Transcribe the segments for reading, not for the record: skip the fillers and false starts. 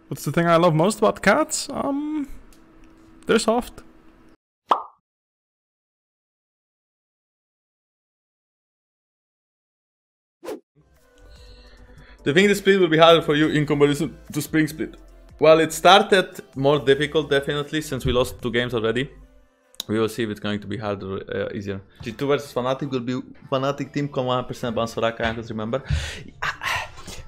What's the thing I love most about the cats? They're soft. Do you think the split will be harder for you in comparison to spring split? Well, it started more difficult, definitely, since we lost 2 games already. We will see if it's going to be harder, easier. G2 versus Fnatic will be Fnatic team, 100% ban Soraka, Jankos, remember?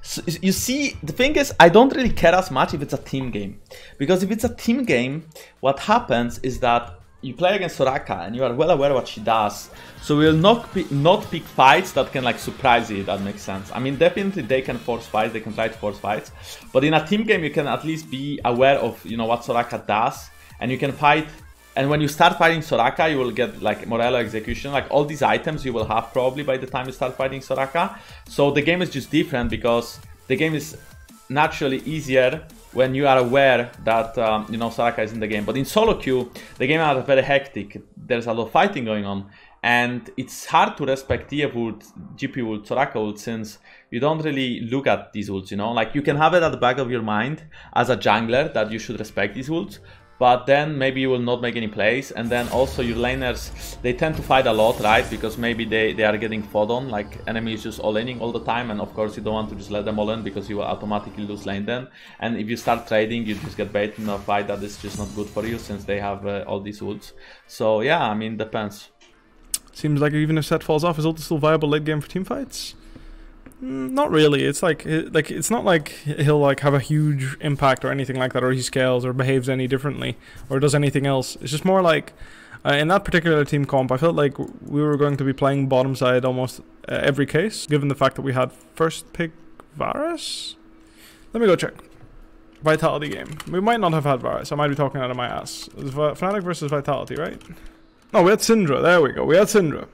So, you see, the thing is, I don't really care as much if it's a team game. Because if it's a team game, what happens is that you play against Soraka and you are well aware what she does. So we'll not pick fights that can like surprise you, if that makes sense. I mean, definitely they can force fights, they can try to force fights. But in a team game, you can at least be aware of, you know, what Soraka does. And you can fight. And when you start fighting Soraka, you will get like Morello execution, like all these items you will have probably by the time you start fighting Soraka. So the game is just different because the game is naturally easier when you are aware that, you know, Soraka is in the game. But in solo queue, the game are very hectic. There's a lot of fighting going on. And it's hard to respect TF ult, GP ult, Soraka ult, since you don't really look at these ults, you know? Like, you can have it at the back of your mind as a jungler that you should respect these ults. But then maybe you will not make any plays, and then also your laners, they tend to fight a lot, right? Because maybe they are getting fought on, like enemies just all-inning all the time, and of course you don't want to just let them all in because you will automatically lose lane then. And if you start trading, you just get baited in a fight that is just not good for you since they have all these ults. So yeah, I mean, depends. Seems like even if Set falls off, is ult still viable late game for team fights? Not really. It's like it's not like he'll like have a huge impact or anything like that, or he scales or behaves any differently or does anything else. It's just more like in that particular team comp, I felt like we were going to be playing bottom side almost every case, given the fact that we had first pick Varus. Let me go check. Vitality game. We might not have had Varus. I might be talking out of my ass. It was Fnatic versus Vitality, right? No, we had Syndra. There we go. We had Syndra.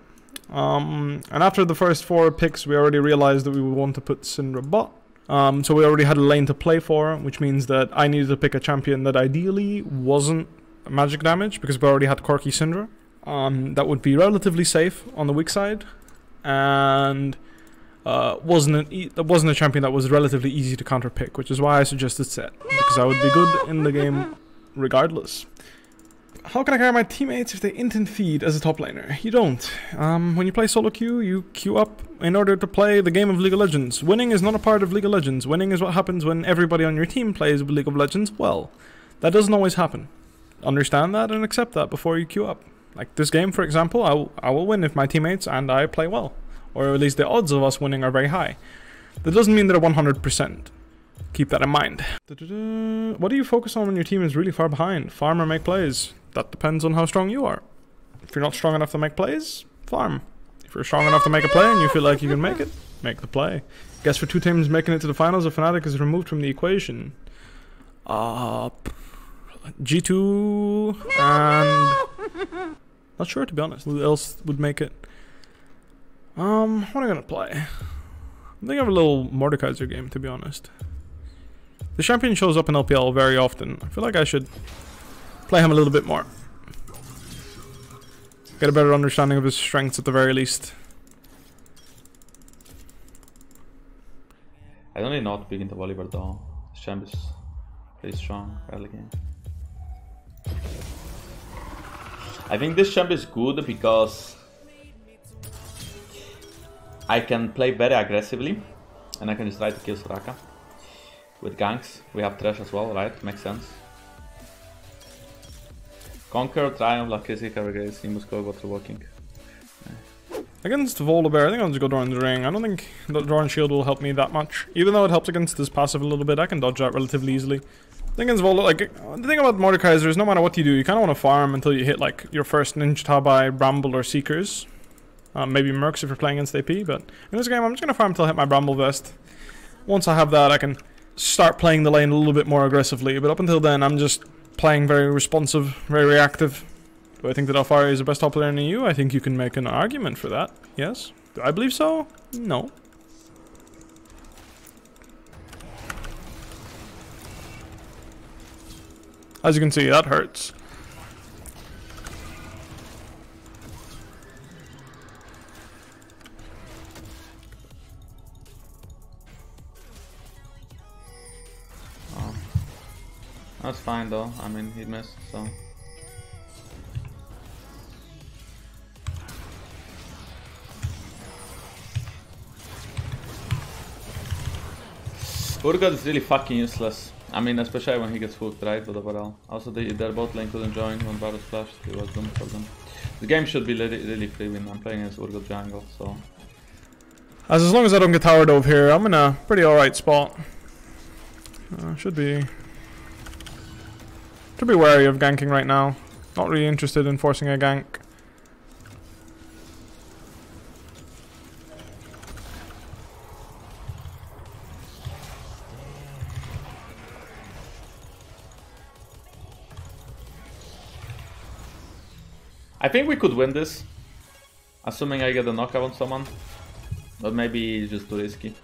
And after the first 4 picks, we already realized that we would want to put Syndra bot. So we already had a lane to play for, which means that I needed to pick a champion that ideally wasn't magic damage, because we already had Corki Syndra. That would be relatively safe on the weak side, and wasn't a champion that was relatively easy to counter pick, which is why I suggested Set, because I would be good in the game regardless. How can I carry my teammates if they int and feed as a top laner? You don't. When you play solo queue, you queue up in order to play the game of League of Legends. Winning is not a part of League of Legends. Winning is what happens when everybody on your team plays League of Legends well. That doesn't always happen. Understand that and accept that before you queue up. Like this game, for example, I will win if my teammates and I play well. Or at least the odds of us winning are very high. That doesn't mean they're 100%. Keep that in mind. What do you focus on when your team is really far behind? Farm or make plays? That depends on how strong you are. If you're not strong enough to make plays, farm. If you're strong enough to make a play and you feel like you can make it, make the play. Guess for 2 teams making it to the finals, if Fnatic is removed from the equation. G2 and... Not sure, to be honest. Who else would make it? What am I gonna play? I think I have a little Mordekaiser game, to be honest. The champion shows up in LPL very often. I feel like I should play him a little bit more. Get a better understanding of his strengths at the very least. I don't really know how to begin the Volibear though. This champ is pretty strong early game. I think this champ is good because I can play very aggressively and I can just try to kill Soraka. With ganks, we have Thresh as well, right? Makes sense. Conquer, Triumph, Lakrisika, Regress, Nimbus, go to walking. Against Volibear, I think I'll just go Doran's Ring. I don't think Doran's Shield will help me that much. Even though it helps against his passive a little bit, I can dodge that relatively easily. I think against like, the thing about Mordekaiser is no matter what you do, you kind of want to farm until you hit like your first Ninja Tabai, Bramble, or Seekers. Maybe Mercs if you're playing against AP, but in this game I'm just going to farm until I hit my Bramble Vest. Once I have that, I can start playing the lane a little bit more aggressively, but up until then I'm just playing very responsive, very reactive. Do I think that Alphari is the best top player in the EU? I think you can make an argument for that, yes. Do I believe so? No. As you can see, that hurts. That's fine though, I mean he missed, so. Urgot is really fucking useless. I mean, especially when he gets hooked, right? But overall. Also, their bot lane couldn't join when Varus flashed. It was doomed for them. The game should be really free win. I'm playing as Urgot jungle, so. As long as I don't get towered over here, I'm in a pretty alright spot. Should be wary of ganking right now. Not really interested in forcing a gank. I think we could win this, assuming I get a knockout on someone, but maybe it's just too risky.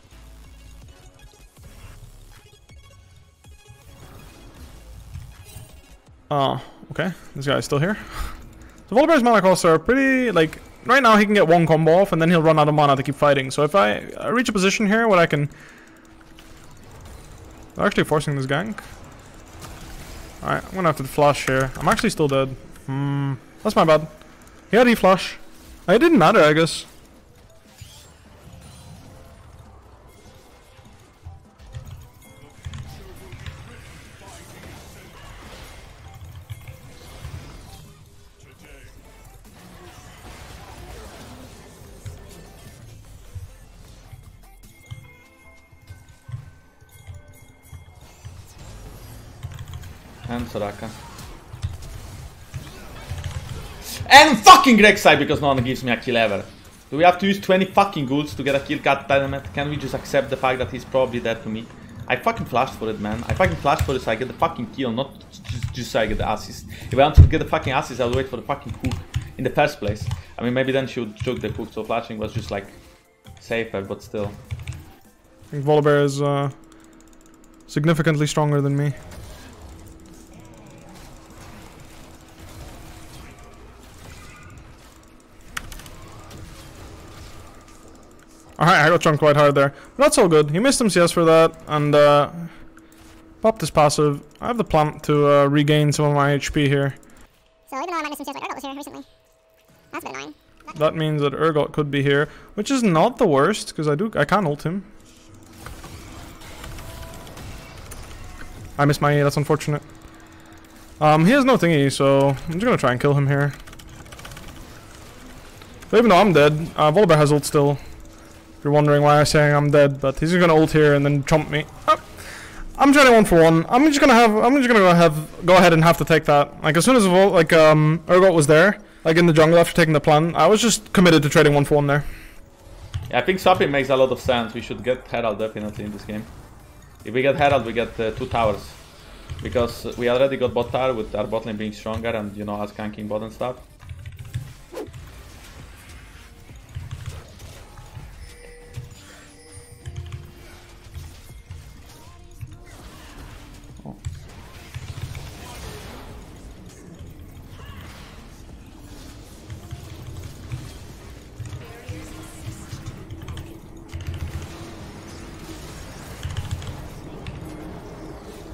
Oh, okay. This guy's still here. So Volibear's mana costs are pretty, like, right now he can get one combo off and then he'll run out of mana to keep fighting. So if I reach a position here where I can... They're actually forcing this gank. Alright, I'm gonna have to flash here. I'm actually still dead. That's my bad. He had E-flash. It didn't matter, I guess. And Soraka. And fucking Rek'Sai because no one gives me a kill ever. Do we have to use 20 fucking ghouls to get a kill, goddammit? Can we just accept the fact that he's probably dead to me? I fucking flashed for it, man. I fucking flashed for it so I get the fucking kill, not just so I get the assist. If I want to get the fucking assist, I would wait for the fucking hook in the first place. I mean, maybe then she would choke the hook, so flashing was just like safer, but still. I think Volibear is significantly stronger than me. Alright, I got chunked quite hard there. But that's all good. He missed MCS for that, and popped his passive. I have the plant to regain some of my HP here. So even though I missed MCS, like Urgot was here recently. That's a bit annoying. That means that Urgot could be here, which is not the worst, because I can ult him. I missed my E, that's unfortunate. He has no thingy, so I'm just gonna try and kill him here. But even though I'm dead, Volibear has ult still. If you're wondering why I'm saying I'm dead, but he's just gonna ult here and then chump me. I'm trying 1-for-1. I'm just gonna go ahead and have to take that. Like as soon as Urgot was there, like in the jungle after taking the plan, I was just committed to trading 1-for-1 there. Yeah, I think swapping makes a lot of sense. We should get Herald definitely in this game. If we get Herald, we get 2 towers. Because we already got bot tower with our bot lane being stronger and, you know, us ganking bot and stuff.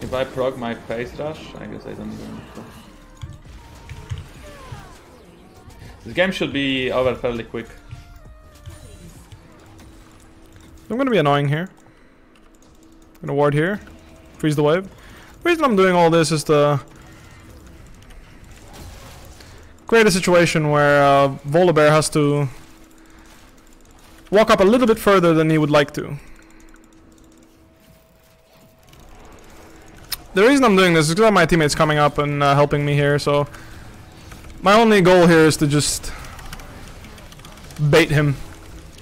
If I proc my face rush, I guess I don't even need to. This game should be over fairly quick. I'm gonna be annoying here. I'm gonna ward here. Freeze the wave. The reason I'm doing all this is to create a situation where Volibear has to walk up a little bit further than he would like to. The reason I'm doing this is because my teammates coming up and helping me here, so my only goal here is to just bait him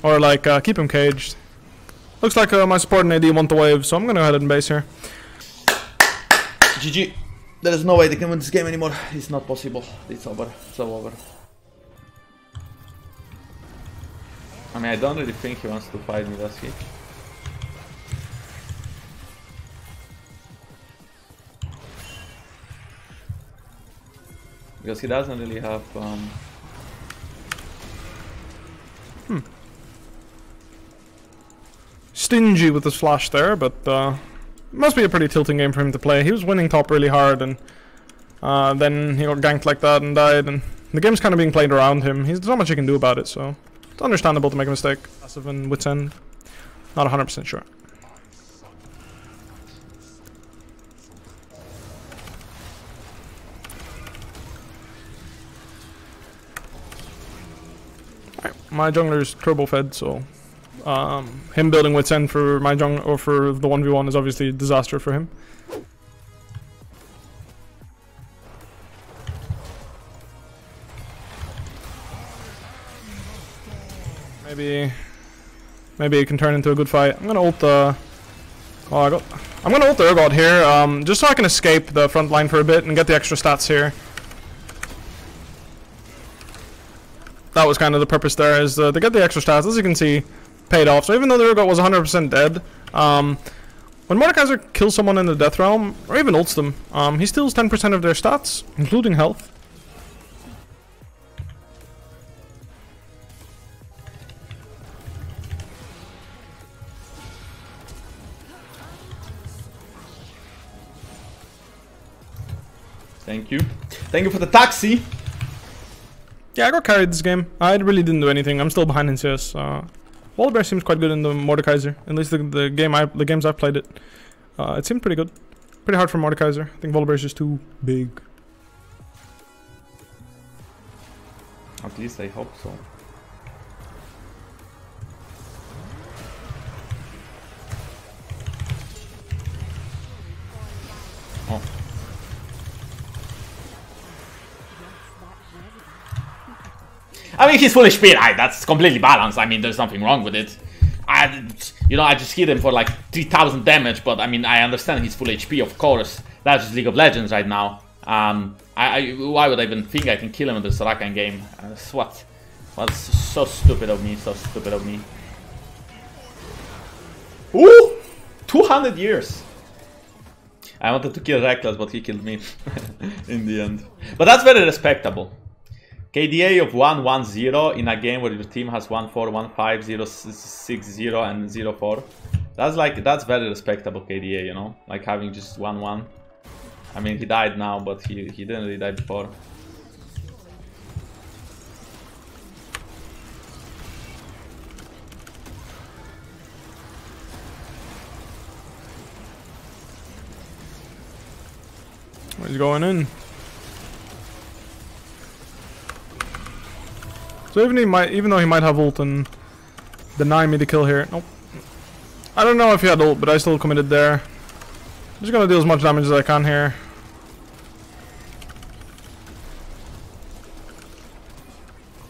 or like keep him caged. Looks like my support and AD want the wave, so I'm gonna go ahead and base here. GG. There is no way they can win this game anymore. It's not possible. It's over. It's all over. I mean, I don't really think he wants to fight me, does he? Because he doesn't really have Stingy with his flash there, but Must be a pretty tilting game for him to play. He was winning top really hard, and then he got ganked like that and died, and the game's kind of being played around him. There's not much he can do about it, so it's understandable to make a mistake. Passive and wits end. Not 100% sure. My jungler's turbo fed, so him building wits end for my jungler or for the 1v1 is obviously a disaster for him. Maybe it can turn into a good fight. I'm gonna ult the I'm gonna ult the Urgot here, just so I can escape the front line for a bit and get the extra stats here. That was kind of the purpose there, is to get the extra stats. As you can see, paid off. So even though the Urgot was 100% dead, when Mordekaiser kills someone in the Death Realm, or even ults them, he steals 10% of their stats, including health. Thank you. Thank you for the taxi. Yeah, I got carried this game. I really didn't do anything. I'm still behind in CS. Wallbear seems quite good in the Mordekaiser. At least the games I've played it. It seemed pretty good. Pretty hard for Mordekaiser. I think Wallbear's just too big. At least I hope so. Oh. I mean, he's full HP, right? That's completely balanced. I mean, there's nothing wrong with it. I just hit him for like 3000 damage, but I mean, I understand he's full HP, of course. That's just League of Legends right now. Why would I even think I can kill him in the Soraka game? What's so stupid of me, so stupid of me. Ooh! 200 years! I wanted to kill Rekkles, but he killed me in the end. But that's very respectable. KDA of 1-1-0 in a game where your team has 1-4, 1-5, 0-6-0 and 0-4. That's very respectable KDA, you know? Like having just 1-1. I mean, he died now, but he didn't really die before. He's going in. So even though he might have ult and deny me the kill here. Nope. I don't know if he had ult, but I still committed there. I'm just gonna do as much damage as I can here.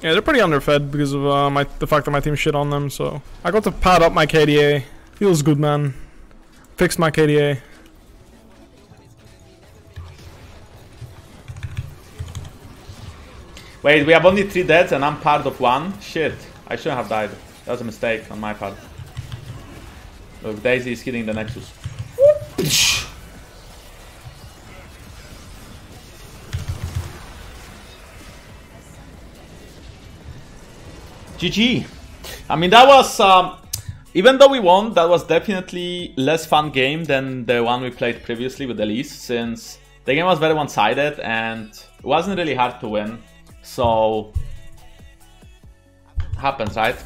Yeah, they're pretty underfed because of the fact that my team shit on them, so I got to pad up my KDA. Feels good, man. Fixed my KDA. Wait, we have only 3 deaths and I'm part of 1? Shit, I shouldn't have died. That was a mistake on my part. Look, ZaZee is hitting the Nexus. GG. I mean, that was... even though we won, that was definitely less fun game than the one we played previously with Elise, since the game was very one-sided and it wasn't really hard to win. So, happens, right?